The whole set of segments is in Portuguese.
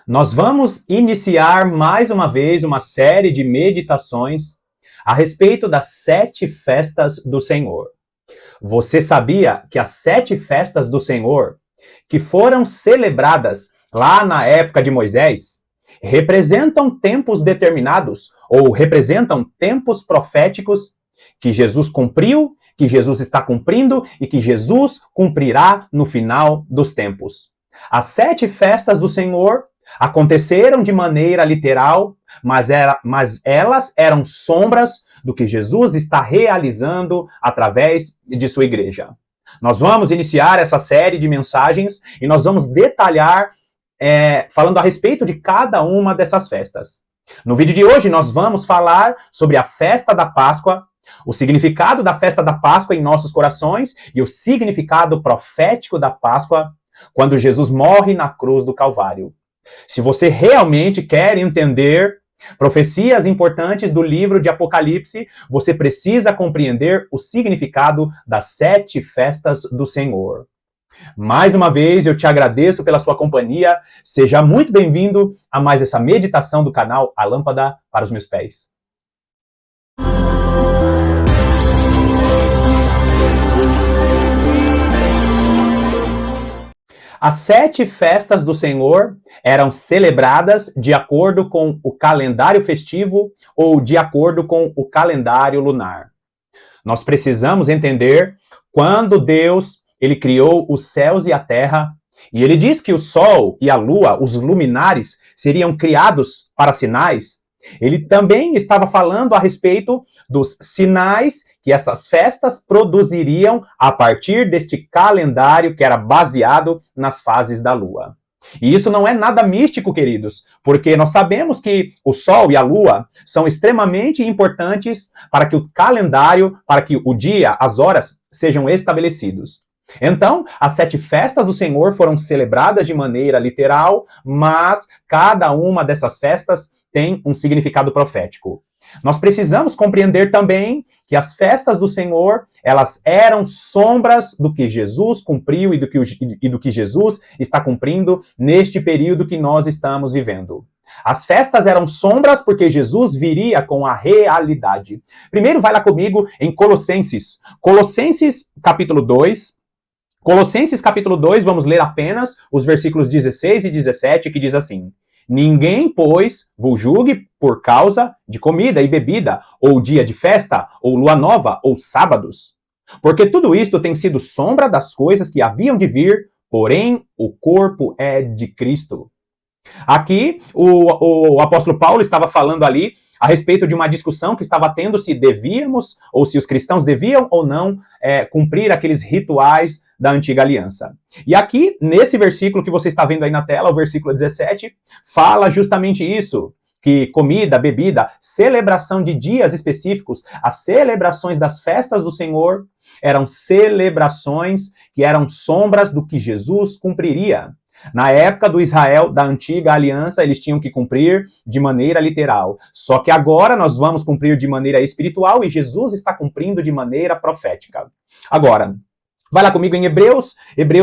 Nós vamos iniciar mais uma vez uma série de meditações a respeito das 7 festas do Senhor. Você sabia que as 7 festas do Senhor, que foram celebradas lá na época de Moisés, representam tempos determinados ou representam tempos proféticos que Jesus cumpriu, que Jesus está cumprindo e que Jesus cumprirá no final dos tempos. As 7 festas do Senhor aconteceram de maneira literal, mas elas eram sombras do que Jesus está realizando através de sua igreja. Nós vamos iniciar essa série de mensagens e nós vamos detalhar falando a respeito de cada uma dessas festas. No vídeo de hoje nós vamos falar sobre a festa da Páscoa, o significado da festa da Páscoa em nossos corações e o significado profético da Páscoa quando Jesus morre na cruz do Calvário. Se você realmente quer entender profecias importantes do livro de Apocalipse, você precisa compreender o significado das 7 festas do Senhor. Mais uma vez, eu te agradeço pela sua companhia. Seja muito bem-vindo a mais essa meditação do canal A Lâmpada para os Meus Pés. As 7 festas do Senhor eram celebradas de acordo com o calendário festivo ou de acordo com o calendário lunar. Nós precisamos entender quando Deus ele criou os céus e a terra, e ele diz que o sol e a lua, os luminares, seriam criados para sinais. Ele também estava falando a respeito dos sinais que essas festas produziriam a partir deste calendário que era baseado nas fases da lua. E isso não é nada místico, queridos, porque nós sabemos que o sol e a lua são extremamente importantes para que o calendário, para que o dia, as horas sejam estabelecidos. Então, as 7 festas do Senhor foram celebradas de maneira literal, mas cada uma dessas festas tem um significado profético. Nós precisamos compreender também que as festas do Senhor, elas eram sombras do que Jesus cumpriu e do que Jesus está cumprindo neste período que nós estamos vivendo. As festas eram sombras porque Jesus viria com a realidade. Primeiro, vai lá comigo em Colossenses. Colossenses capítulo 2. Colossenses capítulo 2, vamos ler apenas os versículos 16 e 17, que diz assim: Ninguém, pois, vos julgue por causa de comida e bebida, ou dia de festa, ou lua nova, ou sábados. Porque tudo isto tem sido sombra das coisas que haviam de vir, porém o corpo é de Cristo. Aqui, o apóstolo Paulo estava falando ali a respeito de uma discussão que estava tendo se devíamos, ou se os cristãos deviam ou não cumprir aqueles rituais da antiga aliança. E aqui, nesse versículo que você está vendo aí na tela, o versículo 17, fala justamente isso, que comida, bebida, celebração de dias específicos, as celebrações das festas do Senhor eram celebrações que eram sombras do que Jesus cumpriria. Na época do Israel, da antiga aliança, eles tinham que cumprir de maneira literal. Só que agora nós vamos cumprir de maneira espiritual e Jesus está cumprindo de maneira profética. Agora, vai lá comigo em Hebreus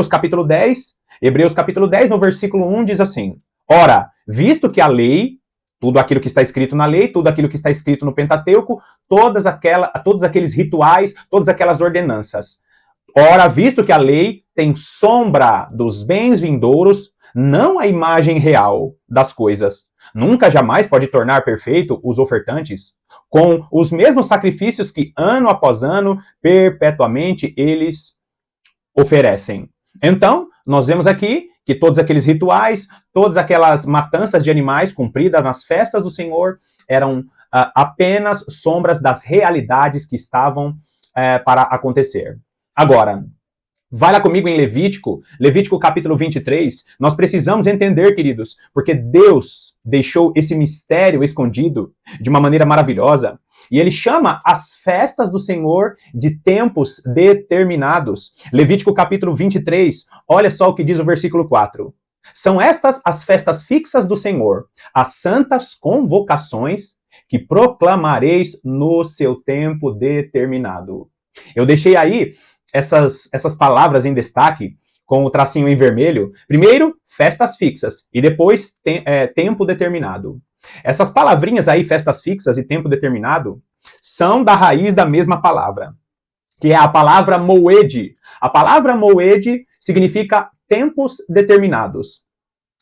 capítulo 10. Hebreus capítulo 10, no versículo 1, diz assim: Ora, visto que a lei, tudo aquilo que está escrito na lei, tudo aquilo que está escrito no Pentateuco, todos aqueles rituais, todas aquelas ordenanças. Ora, visto que a lei tem sombra dos bens vindouros, não a imagem real das coisas, nunca jamais pode tornar perfeito os ofertantes, com os mesmos sacrifícios que ano após ano, perpetuamente eles oferecem. Então, nós vemos aqui que todos aqueles rituais, todas aquelas matanças de animais cumpridas nas festas do Senhor eram apenas sombras das realidades que estavam para acontecer. Agora, vai lá comigo em Levítico capítulo 23. Nós precisamos entender, queridos, porque Deus deixou esse mistério escondido de uma maneira maravilhosa. E ele chama as festas do Senhor de tempos determinados. Levítico capítulo 23, olha só o que diz o versículo 4. São estas as festas fixas do Senhor, as santas convocações que proclamareis no seu tempo determinado. Eu deixei aí essas palavras em destaque com o tracinho em vermelho, primeiro, festas fixas e depois tempo determinado. Essas palavrinhas aí, festas fixas e tempo determinado, são da raiz da mesma palavra, que é a palavra moed. A palavra moed significa tempos determinados.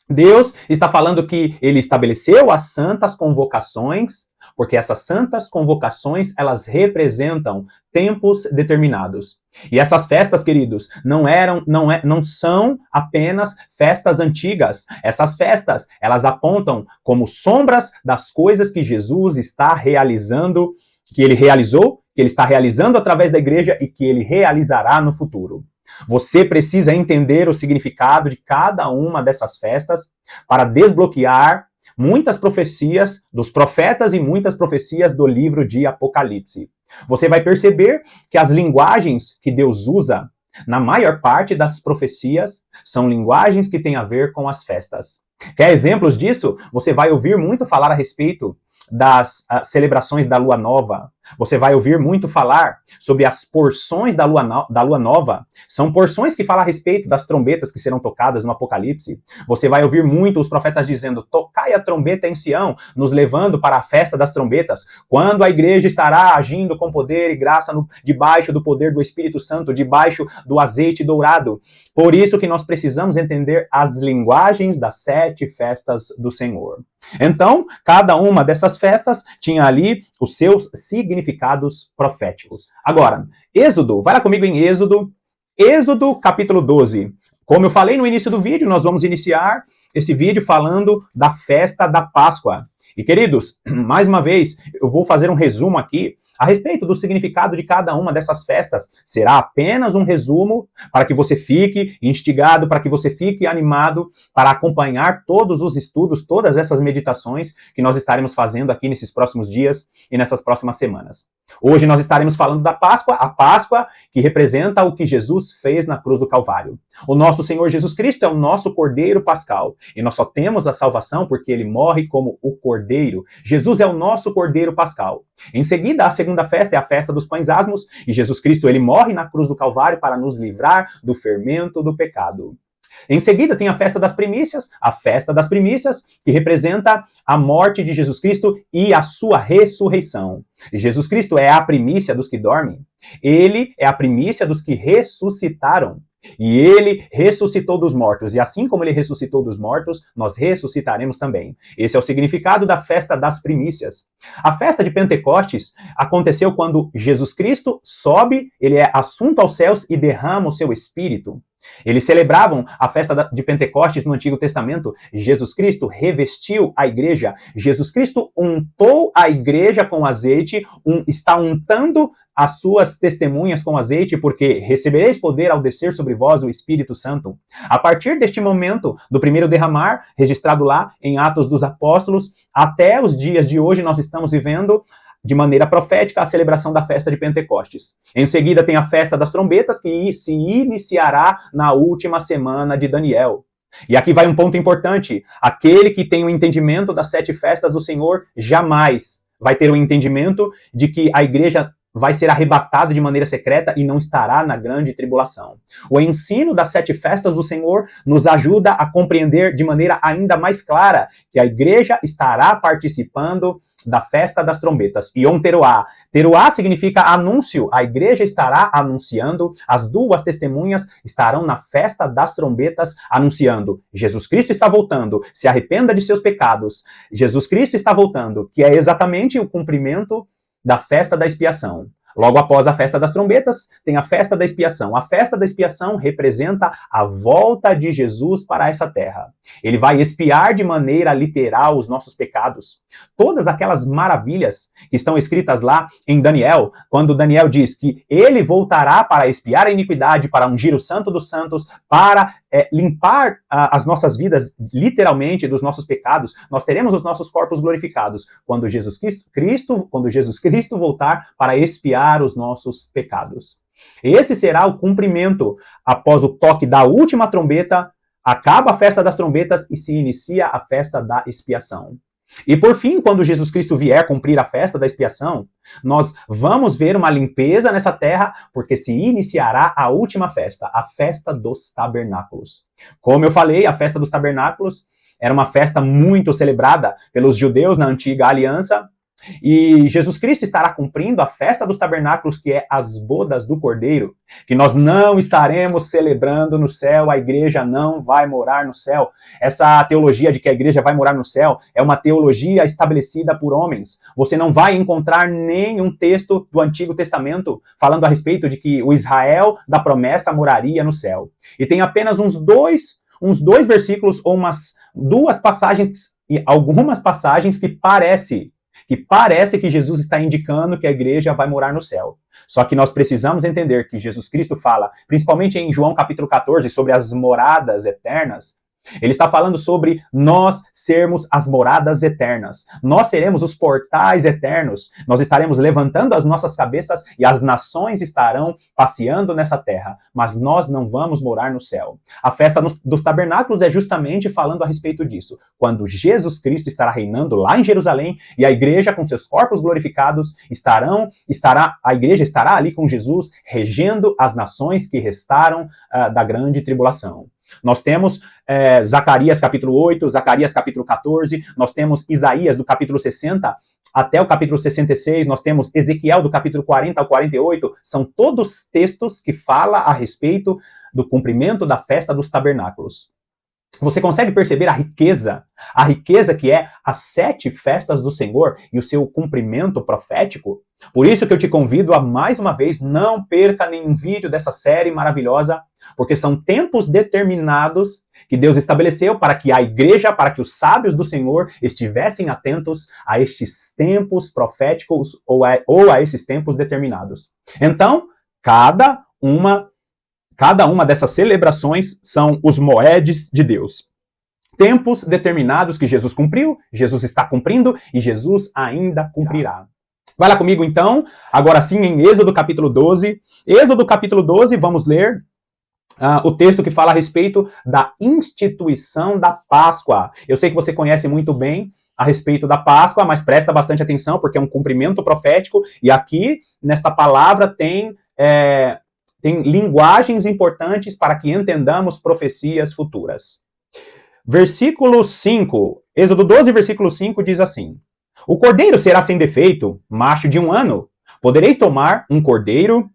Deus está falando que ele estabeleceu as santas convocações, porque essas santas convocações, elas representam tempos determinados. E essas festas, queridos, não são apenas festas antigas. Essas festas, elas apontam como sombras das coisas que Jesus está realizando, que ele realizou, que ele está realizando através da igreja e que ele realizará no futuro. Você precisa entender o significado de cada uma dessas festas para desbloquear muitas profecias dos profetas e muitas profecias do livro de Apocalipse. Você vai perceber que as linguagens que Deus usa na maior parte das profecias são linguagens que têm a ver com as festas. Quer exemplos disso? Você vai ouvir muito falar a respeito das celebrações da Lua Nova. Você vai ouvir muito falar sobre as porções da Lua Nova. São porções que falam a respeito das trombetas que serão tocadas no Apocalipse. Você vai ouvir muito os profetas dizendo: tocai a trombeta em Sião, nos levando para a festa das trombetas, quando a igreja estará agindo com poder e graça debaixo do poder do Espírito Santo, debaixo do azeite dourado. Por isso que nós precisamos entender as linguagens das 7 festas do Senhor. Então, cada uma dessas festas tinha ali os seus significados proféticos. Agora, Êxodo, vai lá comigo em Êxodo capítulo 12. Como eu falei no início do vídeo, nós vamos iniciar esse vídeo falando da festa da Páscoa. E queridos, mais uma vez, eu vou fazer um resumo aqui a respeito do significado de cada uma dessas festas. Será apenas um resumo para que você fique instigado, para que você fique animado para acompanhar todos os estudos, todas essas meditações que nós estaremos fazendo aqui nesses próximos dias e nessas próximas semanas. Hoje nós estaremos falando da Páscoa, a Páscoa que representa o que Jesus fez na cruz do Calvário. O nosso Senhor Jesus Cristo é o nosso Cordeiro Pascal e nós só temos a salvação porque ele morre como o Cordeiro. Jesus é o nosso Cordeiro Pascal. Em seguida, a segunda festa é a festa dos pães asmos e Jesus Cristo ele morre na cruz do Calvário para nos livrar do fermento do pecado. Em seguida, tem a festa das primícias, que representa a morte de Jesus Cristo e a sua ressurreição. Jesus Cristo é a primícia dos que dormem. Ele é a primícia dos que ressuscitaram. E ele ressuscitou dos mortos. E assim como ele ressuscitou dos mortos, nós ressuscitaremos também. Esse é o significado da festa das primícias. A festa de Pentecostes aconteceu quando Jesus Cristo sobe, ele é assunto aos céus e derrama o seu Espírito. Eles celebravam a festa de Pentecostes no Antigo Testamento. Jesus Cristo revestiu a igreja. Jesus Cristo untou a igreja com azeite, está untando as suas testemunhas com azeite, porque recebereis poder ao descer sobre vós o Espírito Santo. A partir deste momento, do primeiro derramar, registrado lá em Atos dos Apóstolos, até os dias de hoje nós estamos vivendo de maneira profética a celebração da festa de Pentecostes. Em seguida tem a festa das trombetas, que se iniciará na última semana de Daniel. E aqui vai um ponto importante. Aquele que tem o entendimento das 7 festas do Senhor jamais vai ter o entendimento de que a igreja vai ser arrebatada de maneira secreta e não estará na grande tribulação. O ensino das 7 festas do Senhor nos ajuda a compreender de maneira ainda mais clara que a igreja estará participando da festa das trombetas. Yom Teruah. Teruah significa anúncio. A igreja estará anunciando, as 2 testemunhas estarão na festa das trombetas anunciando: Jesus Cristo está voltando, se arrependa de seus pecados. Jesus Cristo está voltando, que é exatamente o cumprimento da festa da expiação. Logo após a festa das trombetas, tem a festa da expiação. A festa da expiação representa a volta de Jesus para essa terra. Ele vai expiar de maneira literal os nossos pecados. Todas aquelas maravilhas que estão escritas lá em Daniel, quando Daniel diz que ele voltará para expiar a iniquidade, para ungir o Santo dos Santos, para limpar as nossas vidas literalmente dos nossos pecados, nós teremos os nossos corpos glorificados quando Jesus Cristo voltar para expiar os nossos pecados. Esse será o cumprimento após o toque da última trombeta, acaba a festa das trombetas e se inicia a festa da expiação. E por fim, quando Jesus Cristo vier cumprir a festa da expiação, nós vamos ver uma limpeza nessa terra, porque se iniciará a última festa, a festa dos tabernáculos. Como eu falei, a festa dos tabernáculos era uma festa muito celebrada pelos judeus na antiga aliança, e Jesus Cristo estará cumprindo a festa dos tabernáculos, que é as bodas do Cordeiro, que nós não estaremos celebrando no céu, a igreja não vai morar no céu. Essa teologia de que a igreja vai morar no céu é uma teologia estabelecida por homens. Você não vai encontrar nenhum texto do Antigo Testamento falando a respeito de que o Israel da promessa moraria no céu. E tem apenas uns dois versículos ou umas duas passagens, e algumas passagens que parece que Jesus está indicando que a igreja vai morar no céu. Só que nós precisamos entender que Jesus Cristo fala, principalmente em João capítulo 14, sobre as moradas eternas. Ele está falando sobre nós sermos as moradas eternas. Nós seremos os portais eternos. Nós estaremos levantando as nossas cabeças e as nações estarão passeando nessa terra. Mas nós não vamos morar no céu. A festa dos tabernáculos é justamente falando a respeito disso. Quando Jesus Cristo estará reinando lá em Jerusalém e a igreja com seus corpos glorificados a igreja estará ali com Jesus, regendo as nações que restaram da grande tribulação. Nós temos Zacarias capítulo 8, Zacarias capítulo 14, nós temos Isaías do capítulo 60 até o capítulo 66, nós temos Ezequiel do capítulo 40 ao 48, são todos textos que falam a respeito do cumprimento da festa dos tabernáculos. Você consegue perceber a riqueza que é as 7 festas do Senhor e o seu cumprimento profético? Por isso que eu te convido a, mais uma vez, não perca nenhum vídeo dessa série maravilhosa, porque são tempos determinados que Deus estabeleceu para que a igreja, para que os sábios do Senhor estivessem atentos a estes tempos proféticos ou a esses tempos determinados. Então, cada uma dessas celebrações são os moedes de Deus. Tempos determinados que Jesus cumpriu, Jesus está cumprindo e Jesus ainda cumprirá. Vai lá comigo então, agora sim em Êxodo capítulo 12. Êxodo capítulo 12, vamos ler o texto que fala a respeito da instituição da Páscoa. Eu sei que você conhece muito bem a respeito da Páscoa, mas presta bastante atenção porque é um cumprimento profético e aqui, nesta palavra, tem linguagens importantes para que entendamos profecias futuras. Versículo 5, Êxodo 12, versículo 5 diz assim: o cordeiro será sem defeito, macho de 1 ano. Podereis tomar um cordeiro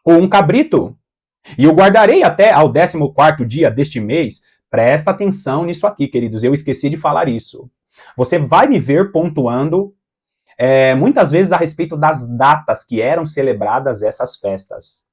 ou um cabrito, e o guardarei até ao 14º dia deste mês. Presta atenção nisso aqui, queridos, eu esqueci de falar isso. Você vai me ver pontuando muitas vezes a respeito das datas que eram celebradas essas festas.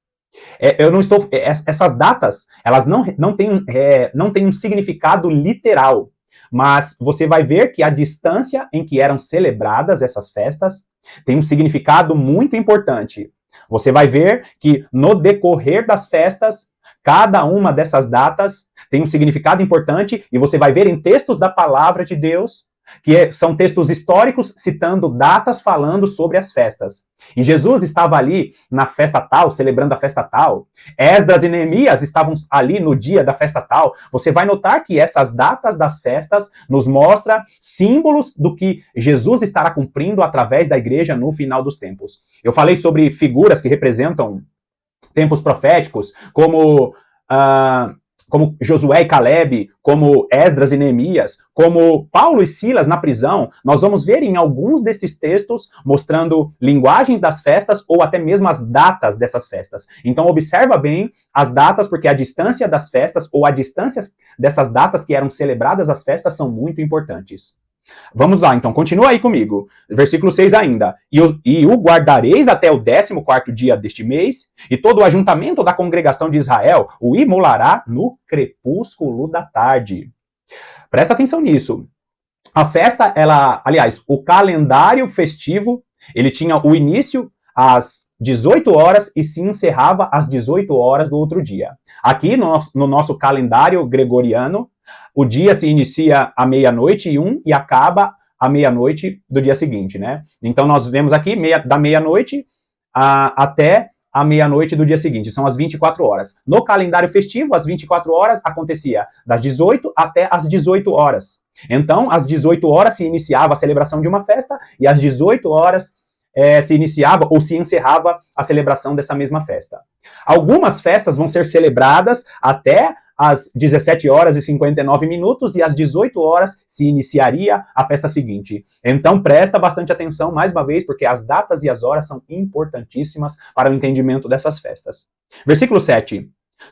Essas datas, elas não têm um significado literal, mas você vai ver que a distância em que eram celebradas essas festas tem um significado muito importante. Você vai ver que no decorrer das festas, cada uma dessas datas tem um significado importante e você vai ver em textos da palavra de Deus que são textos históricos citando datas falando sobre as festas. E Jesus estava ali na festa tal, celebrando a festa tal. Esdras e Neemias estavam ali no dia da festa tal. Você vai notar que essas datas das festas nos mostram símbolos do que Jesus estará cumprindo através da igreja no final dos tempos. Eu falei sobre figuras que representam tempos proféticos, como Josué e Caleb, como Esdras e Neemias, como Paulo e Silas na prisão. Nós vamos ver em alguns desses textos mostrando linguagens das festas ou até mesmo as datas dessas festas. Então observa bem as datas, porque a distância das festas ou a distância dessas datas que eram celebradas as festas são muito importantes. Vamos lá, então, continua aí comigo. Versículo 6 ainda. E o guardareis até o 14º dia deste mês, e todo o ajuntamento da congregação de Israel o imolará no crepúsculo da tarde. Presta atenção nisso. A festa, o calendário festivo, ele tinha o início às 18 horas e se encerrava às 18 horas do outro dia. Aqui, no nosso calendário gregoriano, o dia se inicia à 12:01 e acaba à 12:00 do dia seguinte, né? Então nós vemos aqui da 12:00 até a 12:00 do dia seguinte, são as 24 horas. No calendário festivo, as 24 horas acontecia das 18 até as 18 horas. Então, às 18 horas se iniciava a celebração de uma festa e às 18 horas se iniciava ou se encerrava a celebração dessa mesma festa. Algumas festas vão ser celebradas até às 17 horas e 59 minutos e às 18 horas se iniciaria a festa seguinte. Então presta bastante atenção mais uma vez, porque as datas e as horas são importantíssimas para o entendimento dessas festas. Versículo 7.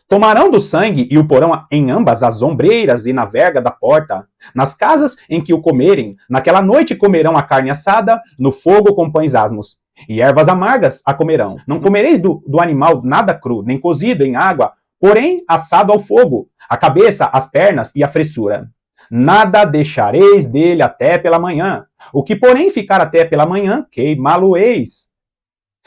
Tomarão do sangue e o porão em ambas as ombreiras e na verga da porta. Nas casas em que o comerem, naquela noite comerão a carne assada no fogo com pães asmos. E ervas amargas a comerão. Não comereis do animal nada cru, nem cozido em água, porém assado ao fogo, a cabeça, as pernas e a fressura. Nada deixareis dele até pela manhã. O que, porém, ficar até pela manhã, queimá-lo-eis.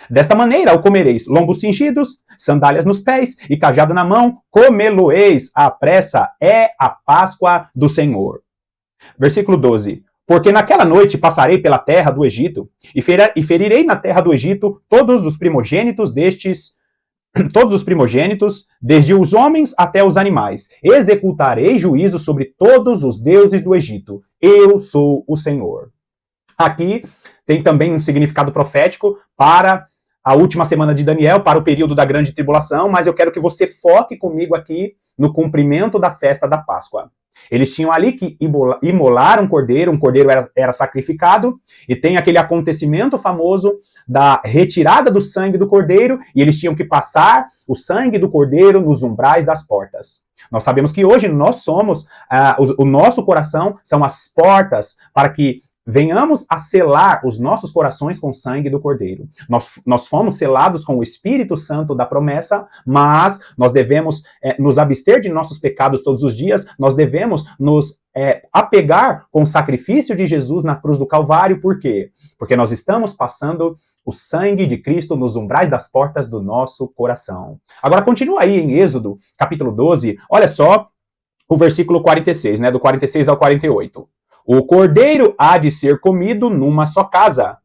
Desta maneira o comereis: lombos cingidos, sandálias nos pés e cajado na mão, comê-lo-eis à pressa, é a Páscoa do Senhor. Versículo 12. Porque naquela noite passarei pela terra do Egito, e ferirei na terra do Egito todos os primogênitos, desde os homens até os animais. Executarei juízo sobre todos os deuses do Egito. Eu sou o Senhor. Aqui tem também um significado profético para a última semana de Daniel, para o período da grande tribulação, mas eu quero que você foque comigo aqui no cumprimento da festa da Páscoa. Eles tinham ali que imolar um cordeiro era sacrificado, e tem aquele acontecimento famoso da retirada do sangue do cordeiro, e eles tinham que passar o sangue do cordeiro nos umbrais das portas. Nós sabemos que hoje nós somos, o nosso coração são as portas para que venhamos a selar os nossos corações com o sangue do Cordeiro. Nós fomos selados com o Espírito Santo da promessa, mas nós devemos nos abster de nossos pecados todos os dias, nós devemos nos apegar com o sacrifício de Jesus na cruz do Calvário. Por quê? Porque nós estamos passando o sangue de Cristo nos umbrais das portas do nosso coração. Agora continua aí em Êxodo, capítulo 12, olha só o versículo 46, do 46 ao 48. O cordeiro há de ser comido numa só casa.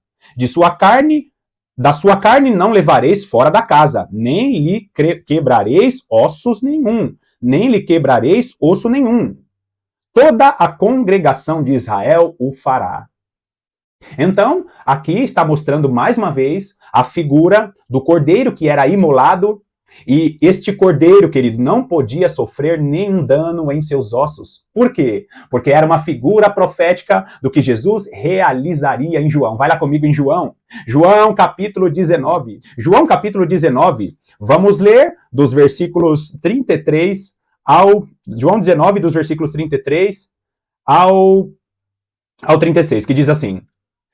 Da sua carne não levareis fora da casa, nem lhe quebrareis ossos nenhum, nem lhe quebrareis osso nenhum. Toda a congregação de Israel o fará. Então, aqui está mostrando mais uma vez a figura do cordeiro que era imolado. E este cordeiro, querido, não podia sofrer nenhum dano em seus ossos. Por quê? Porque era uma figura profética do que Jesus realizaria em João. Vai lá comigo em João. João capítulo 19. João capítulo 19. Vamos ler dos versículos 33 ao... João 19, dos versículos 33 ao 36, que diz assim: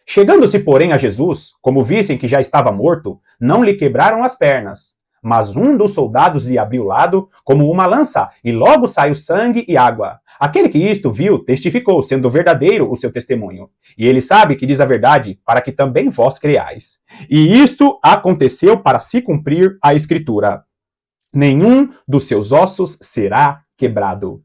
Chegando-se, porém, a Jesus, como vissem que já estava morto, não lhe quebraram as pernas. Mas um dos soldados lhe abriu o lado como uma lança, e logo saiu sangue e água. Aquele que isto viu testificou, sendo verdadeiro o seu testemunho. E ele sabe que diz a verdade, para que também vós creais. E isto aconteceu para se cumprir a Escritura: nenhum dos seus ossos será quebrado.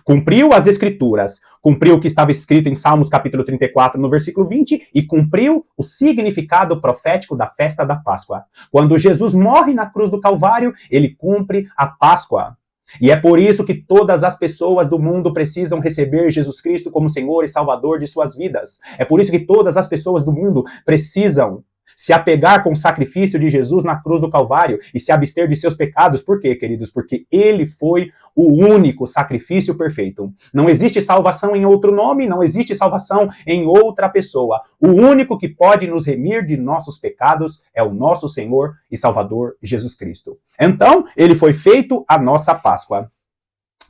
Cumpriu as Escrituras, cumpriu o que estava escrito em Salmos capítulo 34, no versículo 20, e cumpriu o significado profético da festa da Páscoa. Quando Jesus morre na cruz do Calvário, ele cumpre a Páscoa. E é por isso que todas as pessoas do mundo precisam receber Jesus Cristo como Senhor e Salvador de suas vidas. É por isso que todas as pessoas do mundo precisam se apegar com o sacrifício de Jesus na cruz do Calvário e se abster de seus pecados. Por quê, queridos? Porque ele foi o único sacrifício perfeito. Não existe salvação em outro nome, não existe salvação em outra pessoa. O único que pode nos remir de nossos pecados é o nosso Senhor e Salvador Jesus Cristo. Então, ele foi feito a nossa Páscoa.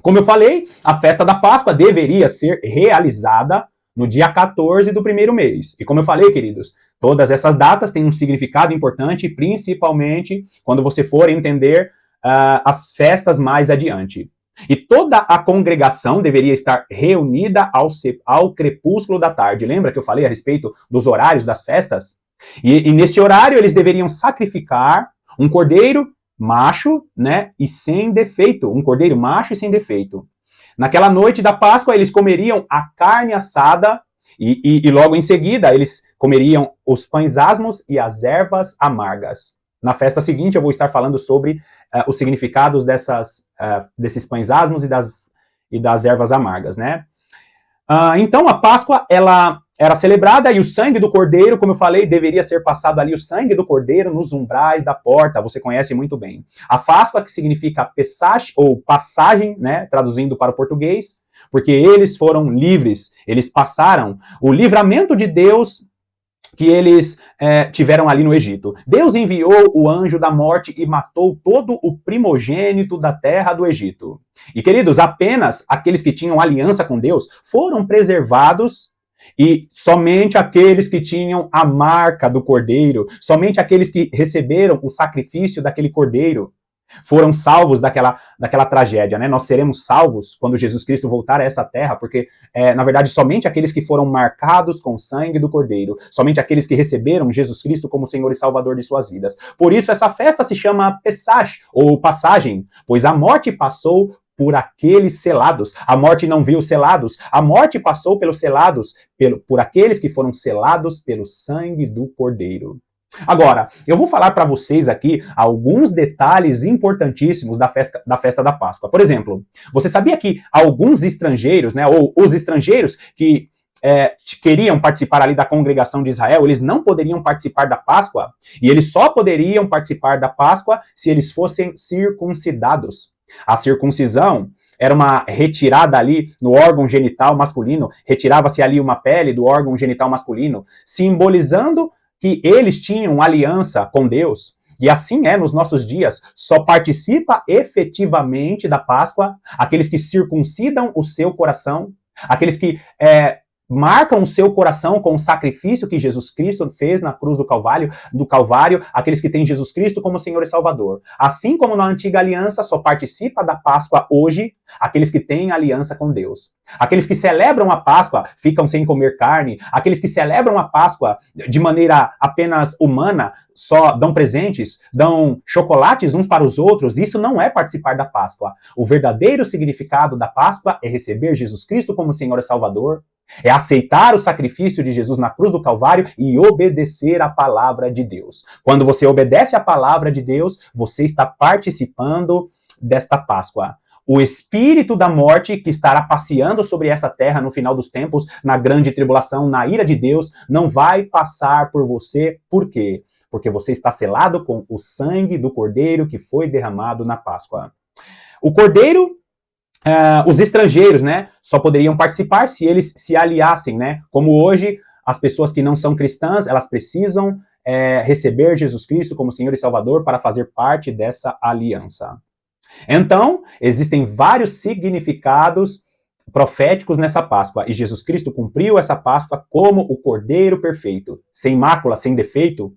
Como eu falei, a festa da Páscoa deveria ser realizada no dia 14 do primeiro mês. E como eu falei, queridos, todas essas datas têm um significado importante, principalmente quando você for entender as festas mais adiante. E toda a congregação deveria estar reunida ao crepúsculo da tarde. Lembra que eu falei a respeito dos horários das festas? E neste horário eles deveriam sacrificar um cordeiro macho, e sem defeito. Um cordeiro macho e sem defeito. Naquela noite da Páscoa, eles comeriam a carne assada e logo em seguida eles comeriam os pães asmos e as ervas amargas. Na festa seguinte eu vou estar falando sobre os significados desses pães asmos e das ervas amargas, Então a Páscoa, ela era celebrada e o sangue do cordeiro, como eu falei, deveria ser passado ali, o sangue do cordeiro nos umbrais da porta, você conhece muito bem. A Páscoa, que significa Pesach, ou passagem, né, traduzindo para o português, porque eles foram livres, eles passaram o livramento de Deus que eles tiveram ali no Egito. Deus enviou o anjo da morte e matou todo o primogênito da terra do Egito. E, queridos, apenas aqueles que tinham aliança com Deus foram preservados, e somente aqueles que tinham a marca do cordeiro, somente aqueles que receberam o sacrifício daquele cordeiro, foram salvos daquela tragédia, né? Nós seremos salvos quando Jesus Cristo voltar a essa terra, porque, na verdade, somente aqueles que foram marcados com o sangue do Cordeiro, somente aqueles que receberam Jesus Cristo como Senhor e Salvador de suas vidas. Por isso, essa festa se chama Pesach, ou passagem, pois a morte passou por aqueles selados. A morte não viu selados, a morte passou pelos selados, por aqueles que foram selados pelo sangue do Cordeiro. Agora, eu vou falar para vocês aqui alguns detalhes importantíssimos da festa da Páscoa. Por exemplo, você sabia que alguns estrangeiros, né, ou os estrangeiros que queriam participar ali da congregação de Israel, eles não poderiam participar da Páscoa, e eles só poderiam participar da Páscoa se eles fossem circuncidados. A circuncisão era uma retirada ali no órgão genital masculino, retirava-se ali uma pele do órgão genital masculino, simbolizando que eles tinham aliança com Deus. E assim é nos nossos dias. Só participa efetivamente da Páscoa aqueles que circuncidam o seu coração, aqueles que marcam o seu coração com o sacrifício que Jesus Cristo fez na cruz do Calvário, aqueles que têm Jesus Cristo como Senhor e Salvador. Assim como na antiga aliança, só participa da Páscoa hoje aqueles que têm aliança com Deus. Aqueles que celebram a Páscoa ficam sem comer carne, aqueles que celebram a Páscoa de maneira apenas humana, só dão presentes, dão chocolates uns para os outros, isso não é participar da Páscoa. O verdadeiro significado da Páscoa é receber Jesus Cristo como Senhor e Salvador, é aceitar o sacrifício de Jesus na cruz do Calvário e obedecer a palavra de Deus. Quando você obedece a palavra de Deus, você está participando desta Páscoa. O espírito da morte que estará passeando sobre essa terra no final dos tempos, na grande tribulação, na ira de Deus, não vai passar por você. Por quê? Porque você está selado com o sangue do Cordeiro que foi derramado na Páscoa. O Cordeiro, os estrangeiros, né, só poderiam participar se eles se aliassem, né? Como hoje, as pessoas que não são cristãs, elas precisam receber Jesus Cristo como Senhor e Salvador para fazer parte dessa aliança. Então, existem vários significados proféticos nessa Páscoa, e Jesus Cristo cumpriu essa Páscoa como o Cordeiro perfeito, sem mácula, sem defeito.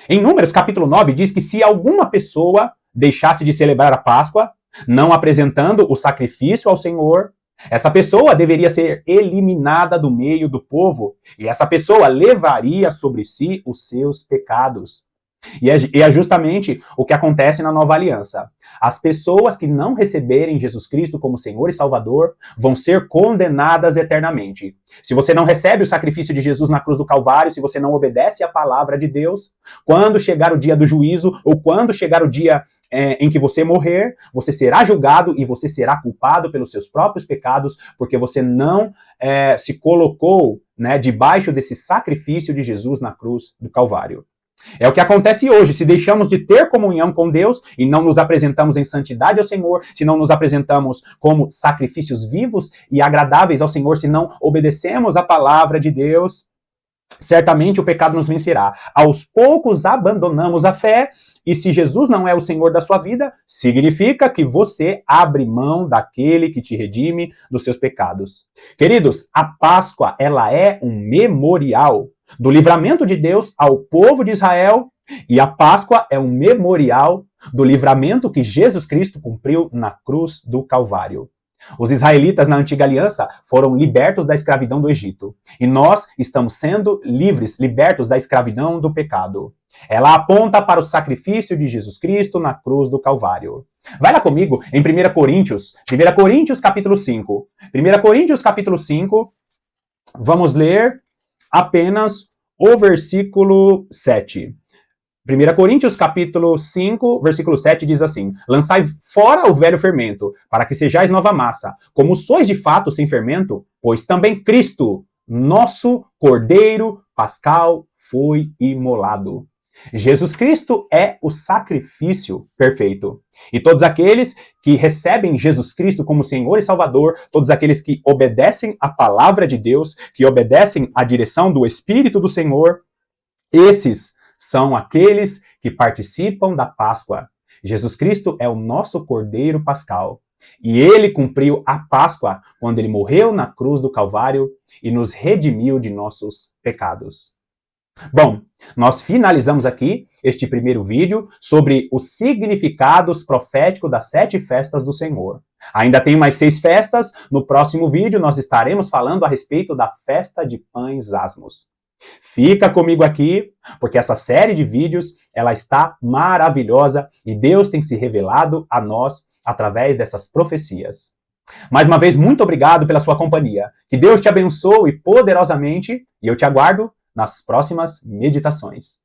Em Números, capítulo 9, diz que se alguma pessoa deixasse de celebrar a Páscoa, não apresentando o sacrifício ao Senhor, essa pessoa deveria ser eliminada do meio do povo, e essa pessoa levaria sobre si os seus pecados. E é justamente o que acontece na nova aliança. As pessoas que não receberem Jesus Cristo como Senhor e Salvador vão ser condenadas eternamente. Se você não recebe o sacrifício de Jesus na cruz do Calvário, se você não obedece à palavra de Deus, quando chegar o dia do juízo, ou quando chegar o dia em que você morrer, você será julgado e você será culpado pelos seus próprios pecados, porque você não se colocou, né, debaixo desse sacrifício de Jesus na cruz do Calvário. É o que acontece hoje. Se deixamos de ter comunhão com Deus e não nos apresentamos em santidade ao Senhor, se não nos apresentamos como sacrifícios vivos e agradáveis ao Senhor, se não obedecemos a palavra de Deus, certamente o pecado nos vencerá. Aos poucos abandonamos a fé, e se Jesus não é o Senhor da sua vida, significa que você abre mão daquele que te redime dos seus pecados. Queridos, a Páscoa, ela é um memorial do livramento de Deus ao povo de Israel, e a Páscoa é um memorial do livramento que Jesus Cristo cumpriu na cruz do Calvário. Os israelitas na antiga aliança foram libertos da escravidão do Egito, e nós estamos sendo livres, libertos da escravidão do pecado. Ela aponta para o sacrifício de Jesus Cristo na cruz do Calvário. Vai lá comigo em 1 Coríntios capítulo 5. 1 Coríntios capítulo 5, vamos ler apenas o versículo 7. 1 Coríntios capítulo 5, versículo 7 diz assim: lançai fora o velho fermento, para que sejais nova massa, como sois de fato sem fermento, pois também Cristo, nosso Cordeiro Pascal, foi imolado. Jesus Cristo é o sacrifício perfeito. E todos aqueles que recebem Jesus Cristo como Senhor e Salvador, todos aqueles que obedecem à palavra de Deus, que obedecem à direção do Espírito do Senhor, esses são aqueles que participam da Páscoa. Jesus Cristo é o nosso Cordeiro Pascal. E ele cumpriu a Páscoa quando ele morreu na cruz do Calvário e nos redimiu de nossos pecados. Bom, nós finalizamos aqui este primeiro vídeo sobre os significados proféticos das 7 festas do Senhor. Ainda tem mais 6 festas. No próximo vídeo nós estaremos falando a respeito da festa de pães asmos. Fica comigo aqui, porque essa série de vídeos ela está maravilhosa e Deus tem se revelado a nós através dessas profecias. Mais uma vez, muito obrigado pela sua companhia. Que Deus te abençoe poderosamente e eu te aguardo nas próximas meditações.